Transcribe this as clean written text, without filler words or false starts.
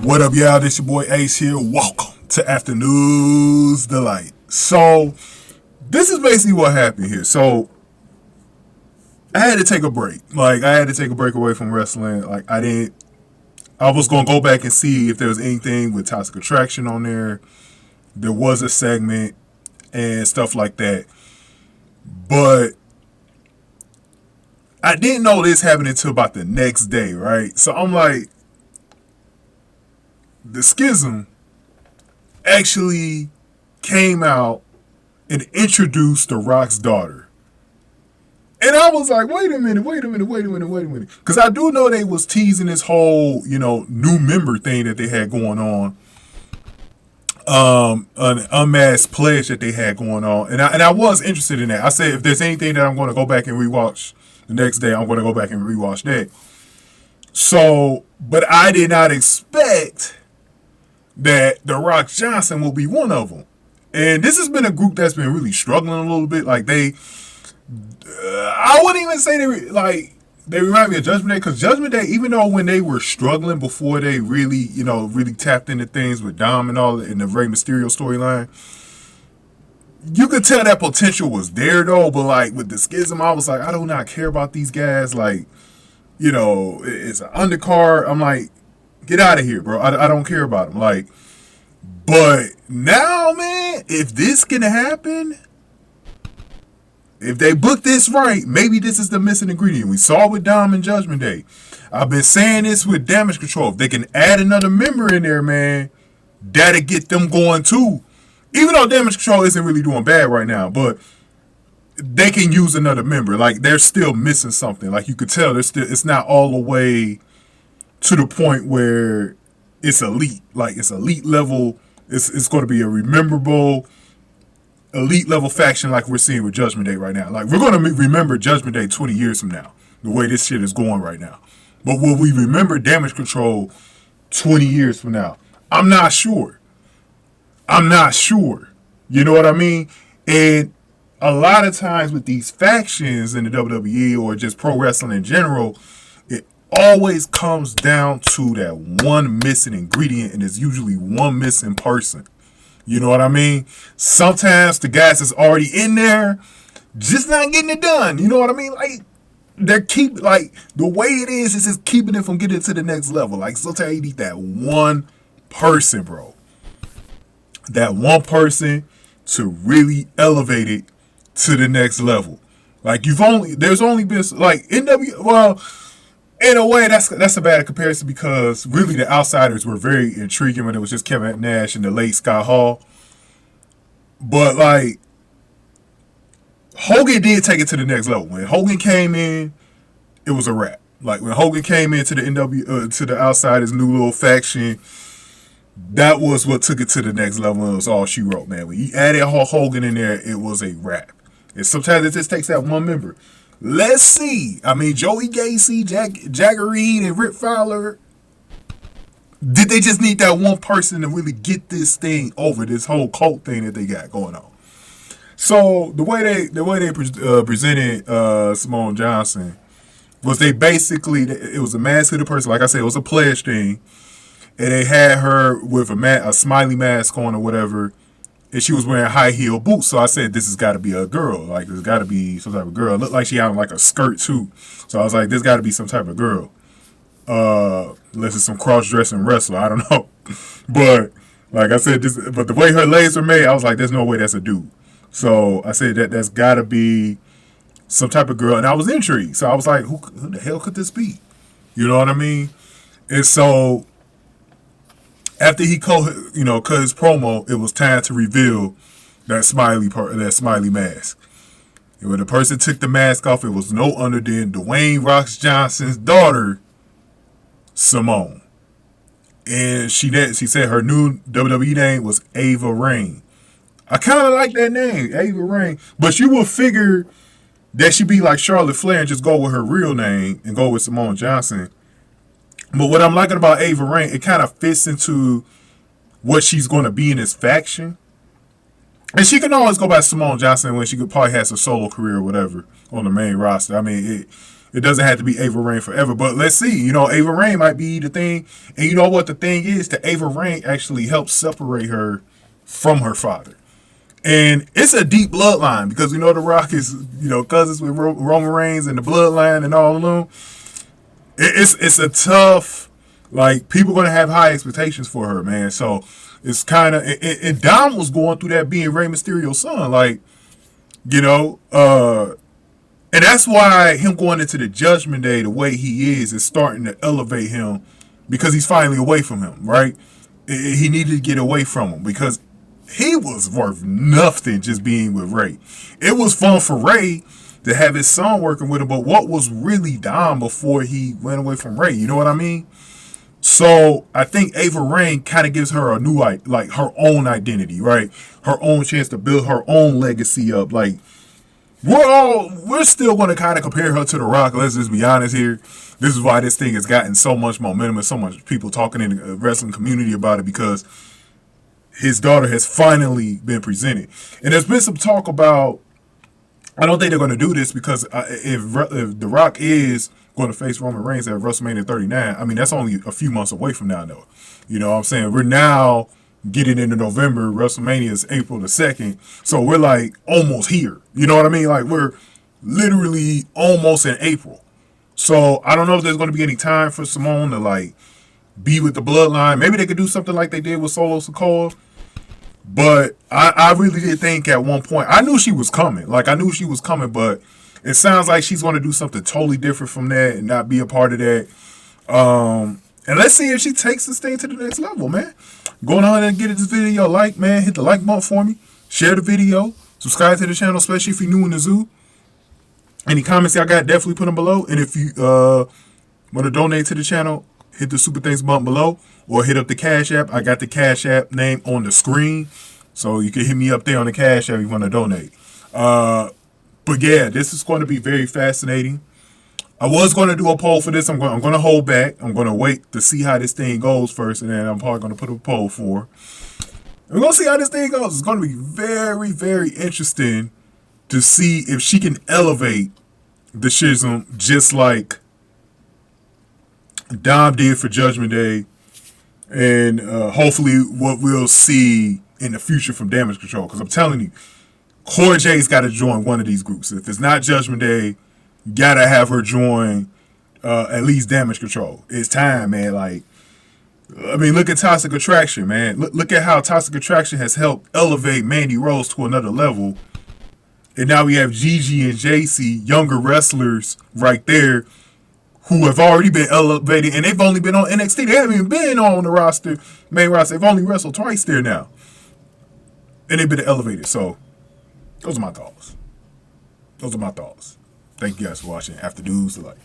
What up, y'all? This your boy Ace here. Welcome to Afternoons Delight. So, this is basically what happened here. So, I had to take a break. I had to take a break away from wrestling. I was going to go back and see if there was anything with Toxic Attraction on there. There was a segment and stuff like that. But I didn't know this happened until about the next day, right? So, I'm like, the Schism actually came out and introduced The Rock's daughter. And I was like, wait a minute. Because I do know they was teasing this whole, new member thing that they had going on. An unmasked pledge that they had going on. And I was interested in that. I said, if there's anything that I'm going to go back and rewatch the next day, I'm going to go back and rewatch that. So, but I did not expect that The Rock Johnson will be one of them. And this has been a group that's been really struggling a little bit. I wouldn't even say they remind me of Judgment Day, because Judgment Day, even though when they were struggling before they really, really tapped into things with Dom and all in the Rey Mysterio storyline, you could tell that potential was there though. But with the Schism, I was like, I do not care about these guys. It's an undercard. I'm like, get out of here, bro. I don't care about them. But now, man, if this can happen, if they book this right, maybe this is the missing ingredient. We saw it with Dom and Judgment Day. I've been saying this with Damage Control. If they can add another member in there, man, that'll get them going too. Even though Damage Control isn't really doing bad right now, but they can use another member. They're still missing something. You could tell, it's not all the way to the point where it's elite. It's elite level. It's going to be a rememberable elite level faction like we're seeing with Judgment Day right now. We're going to remember Judgment Day 20 years from now, the way this shit is going right now. But will we remember Damage Control 20 years from now? I'm not sure. You know what I mean? And a lot of times with these factions in the WWE or just pro wrestling in general, it always comes down to that one missing ingredient, and it's usually one missing person. You know what I mean? Sometimes the guys that's already in there just not getting it done. You know what I mean? They're the way it is just keeping it from getting to the next level. Sometimes you need that one person, bro. That one person to really elevate it to the next level. There's only been NW. Well, in a way, that's a bad comparison, because really the Outsiders were very intriguing when it was just Kevin Nash and the late Scott Hall. But Hogan did take it to the next level. When Hogan came in, it was a wrap. When Hogan came into the to the Outsiders' new little faction, that was what took it to the next level. It was all she wrote, man. When you added Hulk Hogan in there, it was a wrap. And sometimes it just takes that one member. Let's see. Joey Gacy, Jagger Reid, and Rip Fowler, did they just need that one person to really get this thing over, this whole cult thing that they got going on? So the way they presented Simone Johnson was it was a mask of the person. Like I said, it was a pledge thing. And they had her with a smiley mask on or whatever, and she was wearing high heel boots. So I said, this has got to be a girl. There's got to be some type of girl. It looked like she had a skirt too. So I was like, there's got to be some type of girl. Unless it's some cross-dressing wrestler, I don't know. But like I said, but the way her legs were made, I was like, there's no way that's a dude. So I said that's got to be some type of girl, and I was intrigued. So I was like, who the hell could this be? You know what I mean? And so after he cut his promo, it was time to reveal that smiley mask. And when the person took the mask off, it was no other than Dwayne Rock Johnson's daughter, Simone. And she said her new WWE name was Ava Raine. I kind of like that name, Ava Raine. But you would figure that she'd be like Charlotte Flair and just go with her real name and go with Simone Johnson. But what I'm liking about Ava Raine, it kind of fits into what she's going to be in this faction. And she can always go by Simone Johnson when she could probably has a solo career or whatever on the main roster. It doesn't have to be Ava Raine forever, but let's see. You know, Ava Raine might be the thing. And you know what the thing is? That Ava Raine actually helps separate her from her father. And it's a deep bloodline because, you know, The Rock is, you know, cousins with Roman Reigns and the bloodline and all of them. It's a tough, like, people going to have high expectations for her, man. So it's kind of, and Dom was going through that being Rey Mysterio's son. Like, you know, and that's why him going into the Judgment Day the way he is starting to elevate him because he's finally away from him, right? He needed to get away from him because he was worth nothing just being with Rey. It was fun for Rey to have his son working with him, but what was really Dom before he went away from Rey? You know what I mean? So I think Ava Raine kind of gives her a new, like her own identity, right? Her own chance to build her own legacy up. Like, we're still going to kind of compare her to The Rock. Let's just be honest here. This is why this thing has gotten so much momentum and so much people talking in the wrestling community about it, because his daughter has finally been presented. And there's been some talk about, I don't think they're going to do this because if The Rock is going to face Roman Reigns at WrestleMania 39, I mean, that's only a few months away from now, though. You know what I'm saying? We're now getting into November. WrestleMania is April the 2nd. So we're like almost here. You know what I mean? Like, we're literally almost in April. So I don't know if there's going to be any time for Simone to, like, be with the bloodline. Maybe they could do something like they did with Solo Sikoa. But I really did think at one point, I knew she was coming. Like, I knew she was coming, but it sounds like she's going to do something totally different from that and not be a part of that. And let's see if she takes this thing to the next level, man. Going on and get this video a like, man. Hit the like button for me. Share the video. Subscribe to the channel, especially if you're new in the zoo. Any comments y'all got, definitely put them below. And if you want to donate to the channel, hit the Super Thanks button below or hit up the Cash App. I got the Cash App name on the screen, so you can hit me up there on the Cash App if you want to donate. But yeah, this is going to be very fascinating. I was going to do a poll for this. I'm going to hold back. I'm going to wait to see how this thing goes first, and then I'm probably going to put a poll for. We're going to see how this thing goes. It's going to be very, very interesting to see if she can elevate the Schism just like Dom did for Judgment Day, and hopefully what we'll see in the future from Damage Control. Because I'm telling you, Cora Jade's got to join one of these groups. If it's not Judgment Day, you got to have her join at least Damage Control. It's time, man. Like, I mean, look at Toxic Attraction, man. Look at how Toxic Attraction has helped elevate Mandy Rose to another level. And now we have Gigi and JC, younger wrestlers right there, who have already been elevated, and they've only been on NXT. They haven't even been on the roster, main roster. They've only wrestled twice there now. And they've been elevated. So, those are my thoughts. Thank you guys for watching. After Dudes, like.